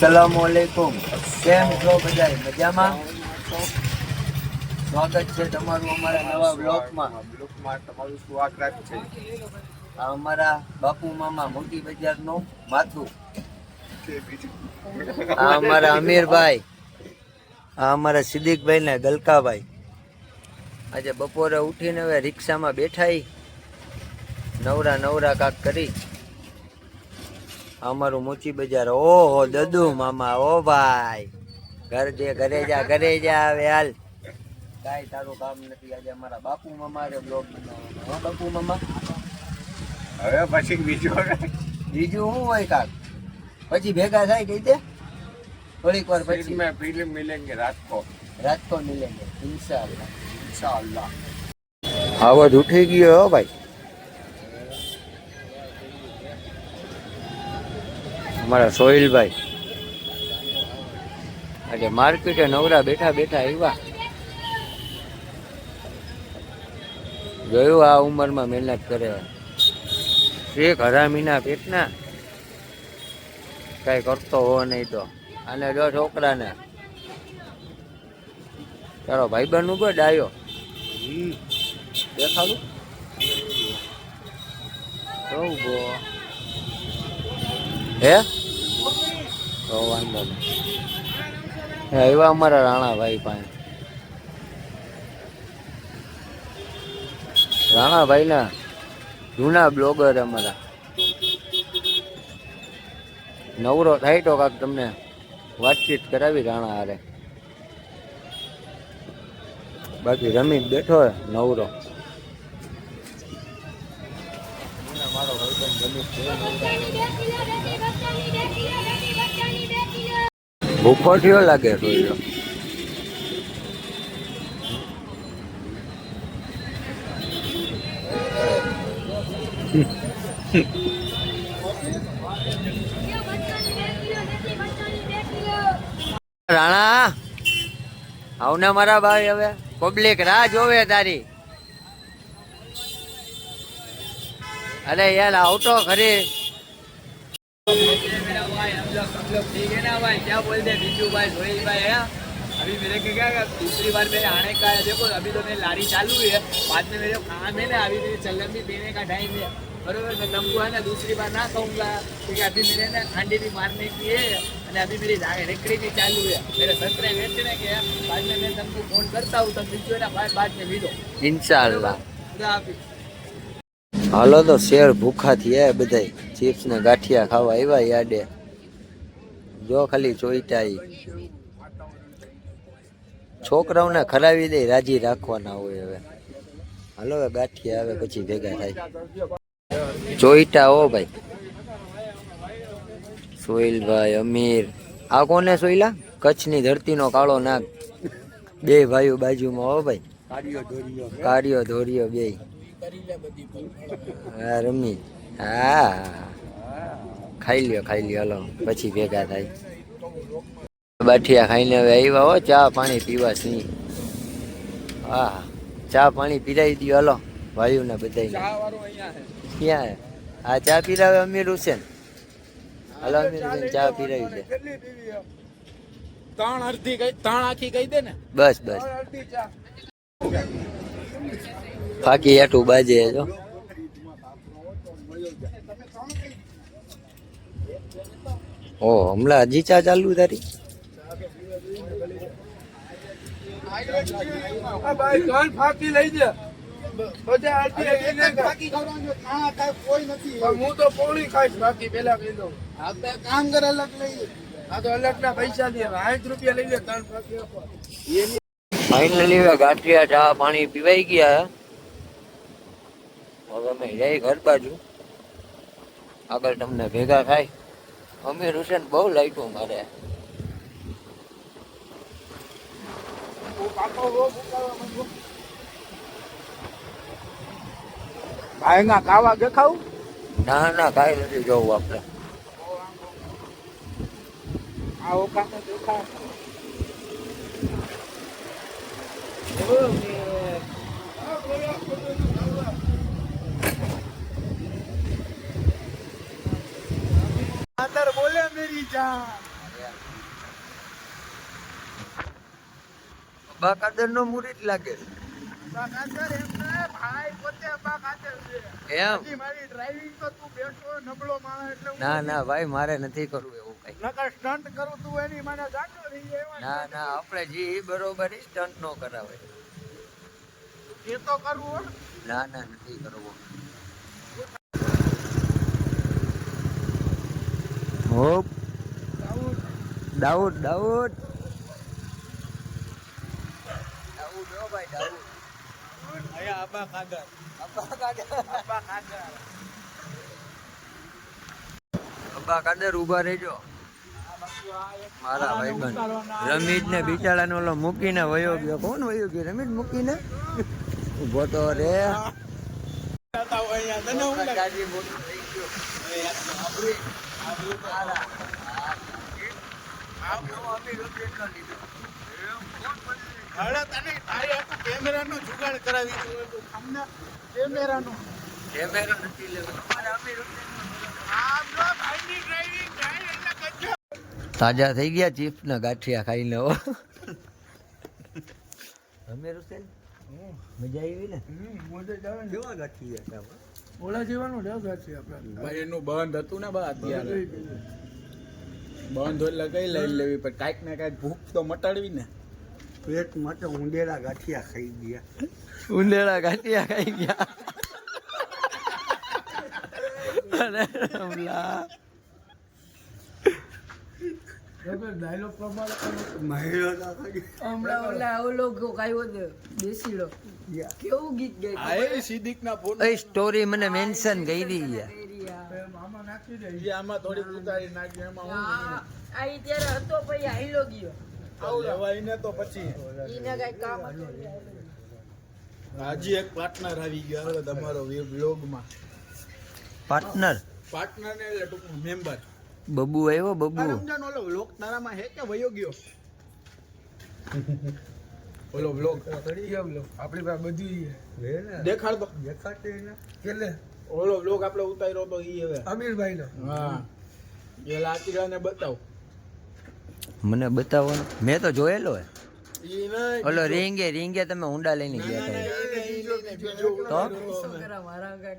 સલામુઅલૈકુમ. કેમ છો બધા? મજામાં? સ્વાગત છે તમારું અમારા નવા બ્લોગમાં. તમારું સ્વાગત છે. આ અમારા બાપુ મામા મોટી બજારનું માથું. આ અમારા અમીરભાઈ. આ અમારા સિદ્દીકભાઈ ને ગલકાભાઈ. આજે બપોરે ઉઠીને હવે રિક્ષામાં બેઠા નવરા કાક કરી. અમારું મોચી બજાર. ઓહો દદુ મામા, ઓ ભાઈ ઘરે જા હવે હાલ. કાંઈ તારું કામ નથી. આજે અમારા બાપુ મામા રે બ્લોગ બનાવવાનો. બાપુ મામા હવે પછી બીજું શું હોય કાક? પછી ભેગા થાય કઈ દે થોડીક વાર પછી फिल्म मिलेंगे रात को મિલેંગે ઇન્શાઅલ્લાહ. इंशाअल्लाह. આવડ ઉઠી ગયો હો ભાઈ અમારા સોહિલભાઈ. આજે માર્કેટે નવરા બેઠા આવ્યા. જોયું આ ઉંમરમાં મહેનત કરે શેખ હરામીના પેટના કઈ કરતો હો નહીં તો. અને જો છોકરાને તારો ભાઈબંધ નું કોઈ ડાયો દેખાડું હે તો વાંધો નહીં. એવા અમારા રાણાભાઈ પાસે. રાણાભાઈ ના જૂના બ્લોગર અમારા. નવરો થાય તો કાક તમને વાતચીત કરાવી રાણા હારે. બાકી રમી બેઠો નવરો. મારો ભૂખો થયો લાગે સોયો. રાણા આવને મારા ભાઈ. હવે પબ્લિક રાહ જોવે તારી. अरे यार आउटो खरी. मेरा भाई हम लोग ठीक है ना भाई? क्या बोलते हैं बिजू भाई, सोहेल भाई है. अभी मेरे को क्या दूसरी बार मेरे आने का है. देखो अभी तो मेरी लारी चालू है. बाद में मेरे काम है ना. अभी मेरे चलन भी देने का टाइम है. बरोबर. मैं तुमको है ना दूसरी बार ना कहूँगा क्योंकि अभी मेरे ना खांडी भी मारने की है. और अभी मेरी रेकड़ी भी चालू है. मेरे संतरे बेचने के है. बाद में मैं तुमको फोन करता हूँ. तब बिजू है ना भाई बाद में मिलो इंशाअल्लाह. खुदा હાલો તો શેર ભૂખા થયા બધા. ચિપ્સ ને ગાંઠિયા ખાવા આવ્યા યાડે. જો ખાલી ચોઈટા છોકરાઓને ખરાવી દે રાજી રાખવાના હોય. હવે હાલો હવે ગાંઠિયા આવે પછી ભેગા થાય. ચોઈટા હો ભાઈ. સોહિલભાઈ અમીર. આ કોને સોહિલા? કચ્છની ધરતીનો કાળો નાગ. બે ભાઈઓ બાજુમાં હો ભાઈ. કાળિયો ધોરિયો બે. હા રમી. હા ખાઈ લ્યો હાલો પછી ભેગા થાય. બાઠિયા ખાઈને હવે આવ્યા હો. ચા પાણી પીવા સિંહ. હા ચા પાણી પીરાઈ દો હાલો ભાઈઓને બધા. ક્યાં આ ચા પીરાવે અમીર હુસેન? હાલો અમીર હુસેન ચા પીરાવી દે. ત્રણ આખી કહી દે ને. બસ બાકી એટું બાજે જો. ઓ હમણાં હજી ચા ચાલુ તારી? હું તો પોળી ખાઈશ. બાકી પેલા કહી દઉં કામ કર અલગ લઈ. આ તો અલગ ના પૈસા દે. 60 રૂપિયા લઈ લે. 3 ફાકી ફાઇનલી ગાંઠિયા ચા પાણી પીવાઈ ગયા. હવે અમે જઈ ઘર બાજુ. આગળ તમને ભેગા થાય. અમીર હુસેન બહુ લાઈટો મારે. ભાઈ ના ખાવા દેખાવું? ના કાંઈ નથી જોવું આપણે. આવો કાકા દેખા. बोले मेरी जान બાકાદર નો મુરીત લાગે બાકાદર એમને ભાઈ પોતે બાકાદર છે. એમ હજી મારી ડ્રાઇવિંગ તો તું બેઠો નબળો માણસ એટલે હું ના ના ભાઈ મારે નથી કરવું એવું કઈ નકર સ્ટન્ટ કરું તું એની મને જાતો રહી જાય એવા ના ના આપણે જે બરોબર સ્ટન્ટ નો કરાવે એ તો કરવું હો. ના ના નથી કરવું હોપ દાઉદ દાઉદ દાઉદ હો ભાઈ દાઉદ અહીંયા આબા ખાગર અબ્બા કાદર ઉભા રહેજો મારા ભાઈબંધ રમીજ ને બિચારાનો ઓલો મૂકીને વયો ગયો કોણ વયો ગયો રમીજ મૂકીને ઉભો તો રે ગાડી મોટું થઈ ગયું હવે તને તારી આખું કેમેરાનો જુગાડ કરાવી દઉં તું અમને કેમેરાનો કેમેરો નથી લેવો તમારે અમીર આમ જો ભાઈની ડ્રાઇવિંગ જાય એટલે કજો તાજા થઈ ગયા ચીપ્સ ના ગાંઠિયા ખાઈને હો અમીર હુસેન મજા આવી ને મોજે જાવે ને કેવા ગાંઠિયા ઓલા જીવાનું લેવ ગાછી આપણે ભાઈ એનું બંધ હતું ને બા અત્યારે બંધ એટલે કઈ લઈ લેવી પણ કાંઈક ને કાંઈક ભૂખ તો મટાડવી ને પેટ માટે ઊંડેરા ગાંઠિયા ખાઈ ગયા. ઉંદેડા ગાંઠિયા ખાઈ ગયા અરે રમલા ડાયલોગ પ્રમાણે મહિલો ના ખાઈ હમણાં ઓલા ઓલો ગાયો દે બેસીડો ગયા. કેવું ગીત ગાય આ એ સિદ્દીક ના ફોન એ સ્ટોરી મને મેન્શન કરી દી મામા નાખી દે એ આમાં થોડીક ઉતારી નાખી એમાં હું આ ઈ ત્યારે હતો પછી આઈલો ગયો આવું લેવાય ને તો પછી ઈને કઈ કામ હતું હજી એક પાર્ટનર આવી ગયો હવે તમારો વ્લોગમાં પાર્ટનર પાર્ટનર ને એટલે ટૂંકમાં મેમ્બર બબુ આવ્યો બબુ રમજાન ઓલો વ્લોગ તારામાં હે કે વયો ગયો ઓલો વ્લોગ આપણી પાસે બધી દેખાડ દો દેખાતી ને કેટલે ઓલો વ્લોગ આપણે ઉતાર્યો તો ઈ હવે અમીરભાઈ નો હા એ લાતીરાને બતાવ મને બતાવો ને. મેં તો જોયેલો હે ઈ નહીં ઓલો રીંગે રીંગે તમે ઊંડા લઈને ગયા હતા તો? છોકરા મારા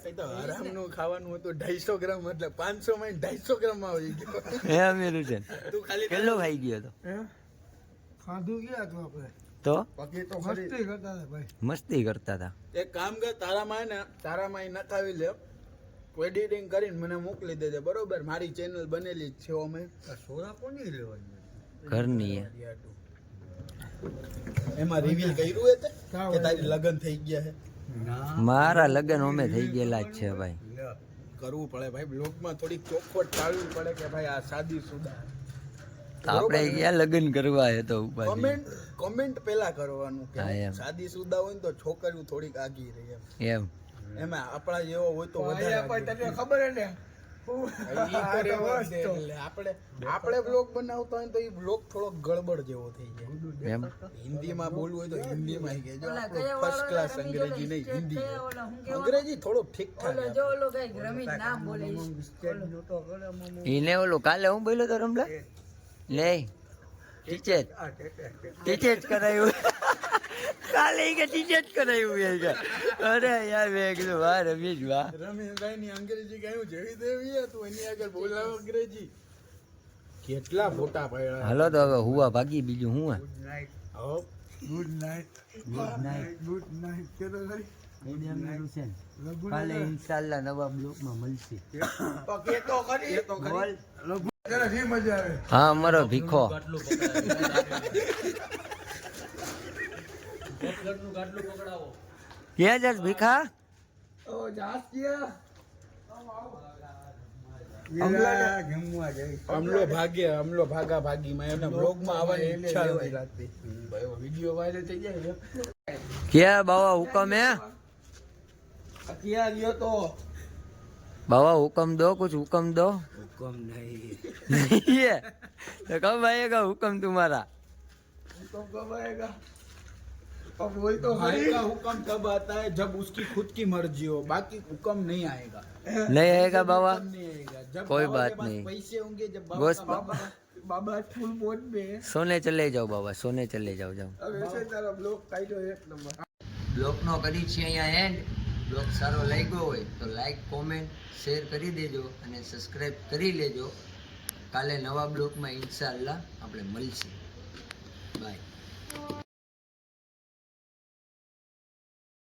એ તો હરામનું ખાવાનું હતું 250 ગ્રામ એટલે 500 માં 250 ગ્રામ આવી ગયો હે અમીર હુસેન તું ખાલી કેટલો ખાઈ ગયો તો ખાધું ગયા તો આપણે તો બાકી તો મસ્તી કરતા હતા ભાઈ મસ્તી કરતા હતા એક કામ કર તારામાં ઈ નખાવી લે એડિટિંગ કરીને મને મોકલી દેજે બરોબર મારી ચેનલ બનેલી જ છે અમે આ સોરા કોની લેવાની? ઘરની હે. એમાં રિવીલ કર્યું હે તે કે તારી લગન થઈ ગયા છે ના મારા લગ્ન અમે થઈ ગયેલા જ છે ભાઈ લે. કરવું પડે ભાઈ બ્લોગમાં થોડીક ચોખવટ ટાળવી પડે કે ભાઈ આ સાદી સુદા તો આપણે ક્યાં લગ્ન કરવા હે તો ઉપાધિ કમેન્ટ પેલા કરવાનું કે હા, એમ. સાદી સુદા હોય ને તો છોકરીઓ થોડીક આગી રહે એમ એમાં આપણા જેવો હોય તો વધારે અહીંયા પણ તને ખબર હે ને ઈ તો રહેવા દે એટલે આપણે બ્લોગ બનાવતો હોય ને તો એ બ્લોગ થોડોક ગડબડ જેવો થઈ જાય એમ હિન્દીમાં બોલવું હોય તો હિન્દીમાં ઈ કહેજો ઓલા આપણું કયા ફર્સ્ટ ક્લાસ વાળો અંગ્રેજી નહીં રમી હિન્દી જોડે ઓલા હું કેવો? અંગ્રેજી થોડુંક ઠીક ઓલો ઠાક જો ઓલો કઈ રમી નામ બોલે બિસ્કેટ નહોતો કરે મમ્મી. એને ઓલું કાલે હું બોલ્યો તો રમલા લે ટીચર આ ટેટે. ટીચર જ કરાયું કાલે ઈ કે ટીચર જ કરાયું એ કે અરે યાર મેં કીધું વાહ રમીશ વાહ રમેશભાઈ ની અંગ્રેજી કયું જેવી દેવી હે તું એની આગળ બોલાવ અંગ્રેજી કેટલા ફોટા પડ્યા હાલો તો હવે હુવા ભાગી બીજું હું હે ગુડ નાઇટ. હો good night good night good night કે તો ખરી કાલે ઇન્શાલ્લાહ નવા બ્લોકમાં મળશે કે તો ખરી એ તો ખરી તને શી મજા આવે હા અમારો ભીખો ક્યાં જાસ ભીખા ઓ જાસ ગયા વેલા જમવા જઈશ. હમલો ભાગા ભાગીમાં એને બ્લોગમાં આવવાની ઈચ્છા નથી લાગતી વિડીયો વાયરલ થઈ જાય ક્યાં બાવા હુકમ હે ક્યાં ગયો તો बाबा हुक्म दो कुछ हुक्म दो હુકમ નહીં. नहीं है तो कब आएगा हुक्म तुम्हारा तो कब आएगा अब वही तो भाई का हुक्म तब आता है जब उसकी खुद की मर्जी हो बाकी हुक्म नहीं आएगा नहीं आएगा बाबा हुक्म नहीं आएगा जब कोई बाबा बात के पास नहीं। पैसे होंगे जब बस बाबा બાબા ફૂલ બોટ બે સોને ચલે જાઓ બાબા, સોને ચલે જાઓ જાઓ. હવે છે તારો બ્લોગ કાઢ્યો એક નંબર. બ્લોગનો કરી છે અહીંયા એન્ડ. બ્લોગ સારો લાગ્યો હોય તો લાઈક, કોમેન્ટ, શેર કરી દેજો અને સબસ્ક્રાઈબ કરી લેજો. કાલે નવા બ્લોગમાં ઇન્શાઅલ્લાહ આપણે મળીશું. બાય.